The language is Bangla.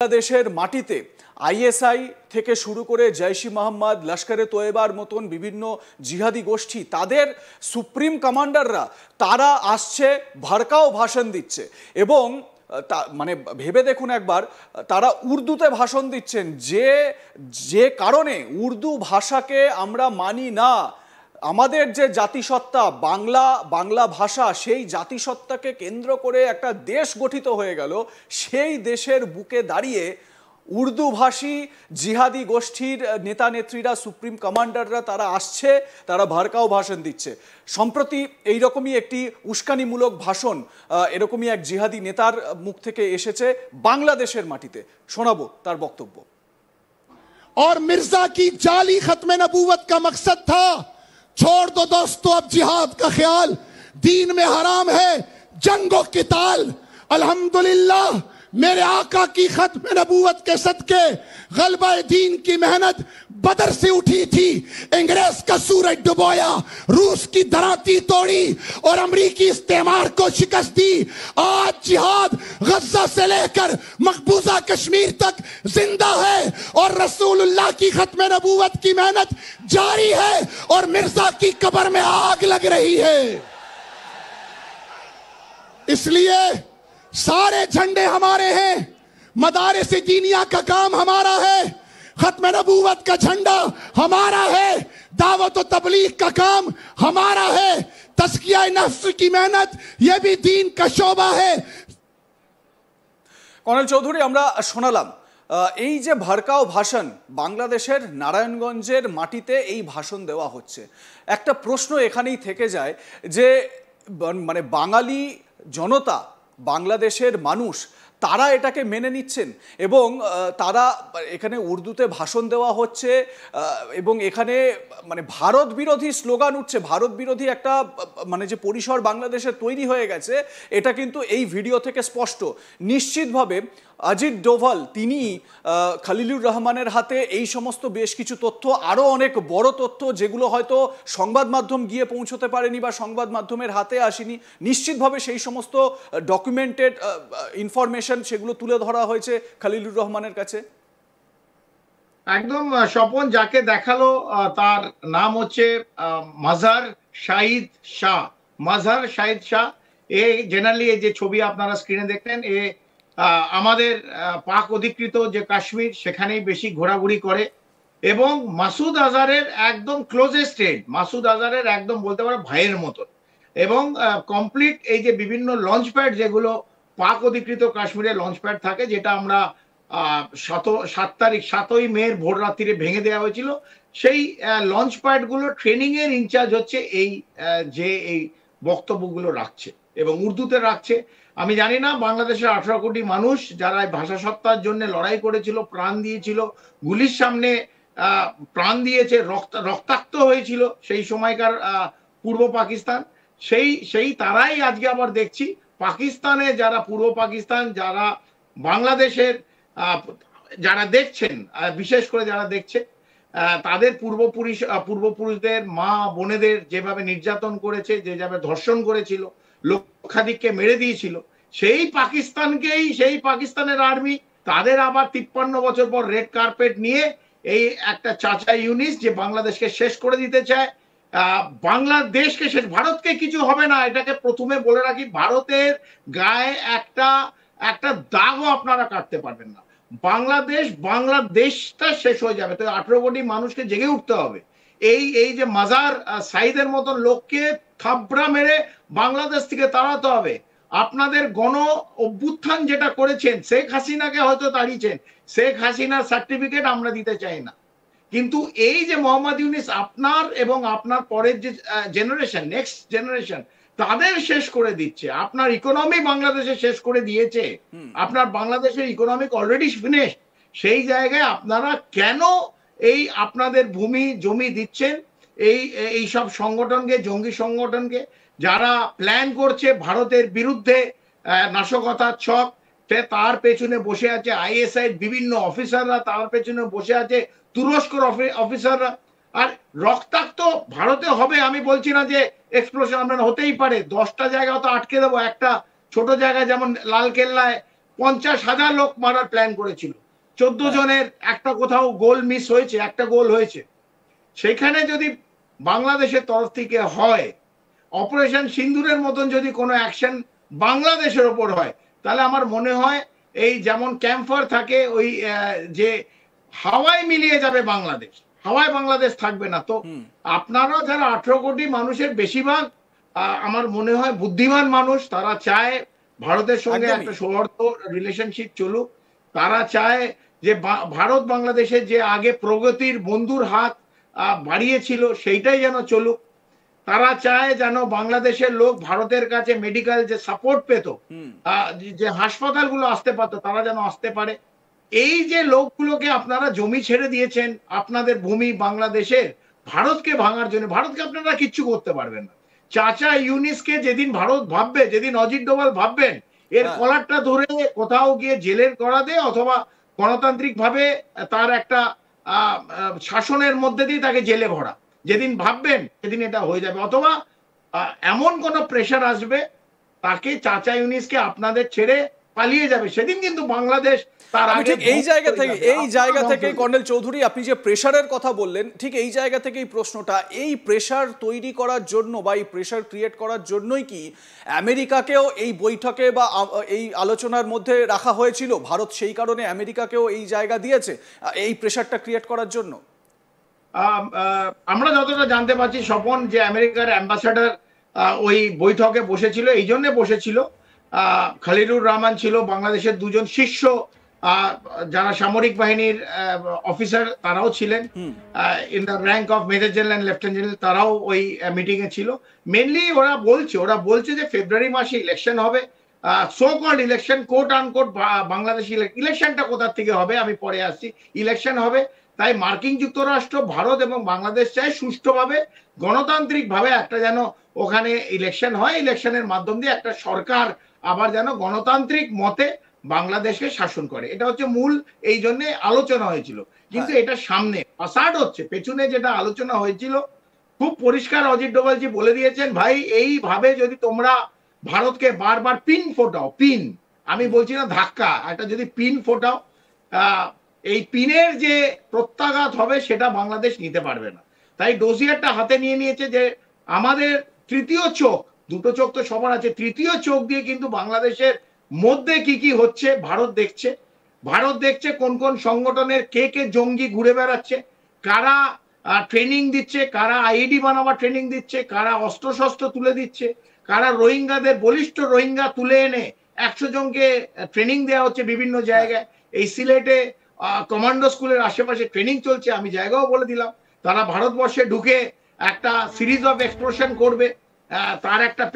বাংলাদেশের মাটিতে আইএসআই থেকে শুরু করে জৈশ-ই মোহাম্মদ, লস্করে তৈয়বার মতন বিভিন্ন জিহাদি গোষ্ঠী, তাদের সুপ্রিম কমান্ডাররা তারা আসছে, ভড়কাও ভাষণ দিচ্ছে এবং মানে ভেবে দেখুন একবার, তারা উর্দুতে ভাষণ দিচ্ছেন, যে কারণে উর্দু ভাষাকে আমরা মানি না। আমাদের যে জাতিসত্তা বাংলা ভাষা, সেই জাতিসত্তাকে কেন্দ্র করে একটা দেশ গঠিত হয়ে গেল। সেই দেশের বুকে দাঁড়িয়ে উর্দুভাষী জিহাদি গোষ্ঠীর নেতা নেত্রীরা, সুপ্রিম কমান্ডাররা তারা আসছে, তারা ভড়কাও ভাষণ দিচ্ছে। সম্প্রতি এইরকমই একটি উস্কানিমূলক ভাষণ এরকমই এক জিহাদি নেতার মুখ থেকে এসেছে বাংলাদেশের মাটিতে। শোনাবো তার বক্তব্য। और मिर्जा की जाली खत्म नबूवत का मकसद था, छोड़ दो दोस्तों अब जिहाद का ख्याल, दीन में हराम है जंगो किताल। अल्हम्दुलिल्लाह मेरे आका की खत्म नबूवत के सदके गलबा दीन की मेहनत बदर से उठी थी। अंग्रेज का सूरज डुबोया, रूस की धराती तोड़ी और अमरीकी इस्तेमार को शिकस्त दी। आज जिहाद गज्जा से लेकर मकबूजा कश्मीर तक जिंदा है और रसूलुल्लाह की खत्म नबूवत की मेहनत जारी है और मिर्जा की कब्र में आग लग रही है। इसलिए सारे झंडे हमारे हैं, मदारिस दीनिया का काम हमारा है, खत्म नबूवत का झंडा हमारा है, दावत तबलीग का काम हमारा है, तस्किया नफ्स की मेहनत यह भी दीन का शोबा है। কর্নেল চৌধুরী, আমরা শোনালাম এই যে ভড়কাও ভাষণ, বাংলাদেশের নারায়ণগঞ্জের মাটিতে এই ভাষণ দেওয়া হচ্ছে। একটা প্রশ্ন এখানেই থেকে যায় যে মানে বাঙালি জনতা, বাংলাদেশের মানুষ, তারা এটাকে মেনে নিচ্ছেন এবং তারা এখানে উর্দুতে ভাষণ দেওয়া হচ্ছে এবং এখানে মানে ভারত বিরোধী স্লোগান উঠছে, ভারত বিরোধী একটা মানে যে পরিসর বাংলাদেশে তৈরি হয়ে গেছে, এটা কিন্তু এই ভিডিও থেকে স্পষ্ট। নিশ্চিতভাবে অজিত ডোভাল তিনি খলিলুর রহমানের হাতে এই সমস্ত বেশ কিছু তথ্য, আরও অনেক বড় তথ্য যেগুলো হয়তো সংবাদ মাধ্যম গিয়ে পৌঁছতে পারেনি বা সংবাদ মাধ্যমের হাতে আসেনি, নিশ্চিতভাবে সেই সমস্ত ডকুমেন্টেড ইনফরমেশন সেগুলো তুলে ধরা হয়েছে খলিলুর রহমানের কাছে। একদম স্বপন, যাকে দেখালো তার নাম হচ্ছে মাজহার শাহিদ শাহ। মাজহার শাহিদ শাহ এ জেনারেলি এই যে ছবি আপনারা স্ক্রিনে দেখলেন, এ আমাদের পাক অধিকৃত যে কাশ্মীর সেখানেই বেশি ঘোরাঘুরি করে এবং মাসুদ আজহারের একদম ক্লোজেস্ট ফ্রেন্ড, মাসুদ আজহারের একদম বলতে পারো ভাইয়ের মতো। এবং কমপ্লিট এই যে বিভিন্ন লঞ্চ প্যাড যেগুলো পাক অধিকৃত কাশ্মীরে লঞ্চ প্যাড থাকে, যেটা আমরা 7 মে ভোর রাত্রিরে ভেঙে দেওয়া হয়েছিল, সেই লঞ্চ প্যাডগুলো ট্রেনিং এর ইনচার্জ হচ্ছে এই যে এই বক্তব্যগুলো রাখছে এবং উর্দুতে রাখছে। আমি জানি না বাংলাদেশের 18 কোটি মানুষ যারা ভাষা সত্তার জন্য লড়াই করেছিল, প্রাণ দিয়েছিল, গুলির সামনে প্রাণ দিয়েছে, রক্তাক্ত হয়েছিল সেই সময়কার পূর্ব পাকিস্তান, সেই তারাই আজকে আবার দেখছি পাকিস্তানে যারা পূর্ব পাকিস্তান, যারা বাংলাদেশের যারা দেখছেন, বিশেষ করে যারা দেখছে, তাদের পূর্বপুরুষদের মা বোনেদের যেভাবে নির্যাতন করেছে, যেভাবে ধর্ষণ করেছিল, লক্ষাধিককে মেরে দিয়েছিল, সেই পাকিস্তানের আর্মি তাদের আবার 53 বছর পর রেড কার্পেট নিয়ে এই একটা চাচা ইউনিস যে বাংলাদেশকে শেষ করে দিতে চায়, বাংলাদেশকে শেষ, ভারতকে কিছু হবে না, এটাকে প্রথমে বলে রাখি, ভারতের গায়ে একটা দাগও আপনারা কাটতে পারবেন না। বাংলাদেশটা শেষ হয়ে যাবে। তো 18 কোটি মানুষকে জেগে উঠতে হবে। এই যে মাজার সাইদের মতন লোককে থাবড়া মেরে বাংলাদেশ থেকে তাড়াতে হবে। আপনাদের গণ অভ্যুত্থান যেটা করেছেন, শেখ হাসিনাকে হয়তো তাড়িয়েছেন, শেখ হাসিনার সার্টিফিকেট আমরা দিতে চাই না, কিন্তু এই যে মোহাম্মদ ইউনিস আপনার এবং আপনার পরের যে জেনারেশন, নেক্সট জেনারেশন, তাদের শেষ করে দিচ্ছে। আপনার ইকোনমি বাংলাদেশে শেষ করে দিয়েছে, আপনার বাংলাদেশের ইকোনমিক অলরেডি ফিনিশ। সেই জায়গায় আপনারা কেন এই আপনাদের ভূমি জমি দিচ্ছেন এই সব সংগঠনকে, জঙ্গি সংগঠনকে, যারা প্ল্যান করছে ভারতের বিরুদ্ধে নাশকতার ছক, তার পেছনে বসে আছে আইএসআই বিভিন্ন অফিসাররা, তার পেছনে বসে আছে তুরস্কর অফিসাররা। আর রক্তাক্ত ভারতে হবে, আমি বলছি না যে এক্সপ্লোশন আমরা হতেই পারে, 10টা জায়গা তো আটকে দেবো, একটা ছোট জায়গায় যেমন লালকেল্লায় 50,000 লোক মারার প্ল্যান করেছিল, 14 জনের একটা কোথাও গোল মিস হয়েছে, একটা গোল হয়েছে। সেখানে যদি বাংলাদেশের তরফ থেকে হয়, অপারেশন সিন্দুরের মতন যদি কোনো অ্যাকশন বাংলাদেশের ওপর হয়, তাহলে আমার মনে হয় এই যেমন ক্যাম্পার থাকে ওই যে হাওয়ায় মিলিয়ে যাবে বাংলাদেশ, হাওয়ায় বাংলাদেশ থাকবে না। তো আপনারা যারা 18 কোটি মানুষের বেশিরভাগ আমার মনে হয় বুদ্ধিমান মানুষ, তারা চায় ভারতের সঙ্গে একটা সৌহার্দ্য রিলেশনশিপ চলুক। তারা চায় যে ভারত বাংলাদেশের যে আগে প্রগতির বন্ধুর হাত বাড়িয়েছিল সেইটাই যেন চলুক। তারা চায় যেন বাংলাদেশের লোক ভারতের কাছে মেডিকেল যে সাপোর্ট পেত, যে হাসপাতালগুলো আসতে পারতো, তারা যেন আসতে পারে। এই যে লোকগুলোকে আপনারা জমি ছেড়ে দিয়েছেন আপনাদের ভূমি বাংলাদেশের ভারতকে ভাঙার জন্য, ভারতকে আপনারা কিচ্ছু করতে পারবেন না। চাচা ইউনিসকে যেদিন ভারত ভাববে, যেদিন অজিত ডোভাল ভাববেন এর কলারটা ধরে কোথাও গিয়ে জেলের করাতে অথবা গণতান্ত্রিক ভাবে তার একটা শাসনের মধ্যে দিয়ে তাকে জেলে ভরা, যেদিন ভাববেন সেদিন এটা হয়ে যাবে। অথবা এমন কোন প্রেশার আসবে তাকে, চাচা ইউনিসকে আপনাদের ছেড়ে পালিয়ে যাবে, সেদিন কিন্তু বাংলাদেশ তার আগে। ঠিক এই জায়গা থেকে কর্নেল চৌধুরী আপনি যে প্রেশারের কথা বললেন, ঠিক এই জায়গা থেকে এই প্রশ্নটা, এই প্রেশার তৈরি করার জন্য বা এই প্রেশার ক্রিয়েট করার জন্যই কি আমেরিকাকেও এই বৈঠকে বা এই আলোচনার মধ্যে রাখা হয়েছিল? ভারত সেই কারণে আমেরিকাকেও এই জায়গা দিয়েছে এই প্রেশারটা ক্রিয়েট করার জন্য? আমরা যতটা জানতে পারছি স্বপন, যে আমেরিকার অ্যাম্বাসাডার ওই বৈঠকে বসেছিল, এই জন্য বসেছিল। খালিলুর রহমান ছিল, বাংলাদেশের দুজন শীর্ষ যারা সামরিক বাহিনীর অফিসার তারাও ছিলেন, in the rank of major general and lieutenant general, তারাও ওই মিটিং এ ছিল। মেনলি ওরা বলছে যে ফেব্রুয়ারি মাসে ইলেকশন হবে, so called election, quote unquote Bangladesh ইলেকশনটা কোথা থেকে হবে আমি পরে আসছি, ইলেকশন হবে। তাই মার্কিন যুক্তরাষ্ট্র, ভারত এবং বাংলাদেশ চায় সুষ্ঠুভাবে গণতান্ত্রিক ভাবে একটা যেন ওখানে ইলেকশন হয়, ইলেকশনের মাধ্যম দিয়ে একটা সরকার আবার যেন গণতান্ত্রিক মতে বাংলাদেশকে শাসন করে। এটা হচ্ছে মূল, এই জন্য আলোচনা হয়েছিল। কিন্তু এটা সামনে ফাসাড হচ্ছে, পেছনে যেটা আলোচনা হয়েছিল খুব পরিষ্কার অজিত ডোভালজি বলে দিয়েছেন, ভাই এইভাবে যদি তোমরা ভারতকে বারবার পিন ফোটাও, পিন আমি বলছি না ধাক্কা, একটা যদি পিন ফোটাও, এই পিনের যে প্রত্যাঘাত হবে সেটা বাংলাদেশ নিতে পারবে না। তাই ডোজিয়ারটা হাতে নিয়ে নিয়েছে যে আমাদের তৃতীয় চোখ, দুটো চোখ তো সবার আছে, তৃতীয় চোখ দিয়ে কিন্তু বাংলাদেশের মধ্যে কি কি হচ্ছে ভারত দেখছে। ভারত দেখছে কোন কোন সংগঠনের কে কে জঙ্গি ঘুরে বেড়াচ্ছে, কারা ট্রেনিং দিচ্ছে, কারা আইডি বানাবার ট্রেনিং দিচ্ছে, কারা অস্ত্রশস্ত্র তুলে দিচ্ছে, কারা রোহিঙ্গাদের, বলিষ্ঠ রোহিঙ্গা তুলে এনে 100 জনকে ট্রেনিং দেওয়া হচ্ছে বিভিন্ন জায়গায়। এই সিলেটে কমান্ডো স্কুলের আশেপাশে ট্রেনিং চলছে, আমি জায়গাও বলে দিলাম। তারা ভারতবর্ষে ঢুকে একটা সিরিজ অফ এক্সপ্লোশন করবে, তার একটা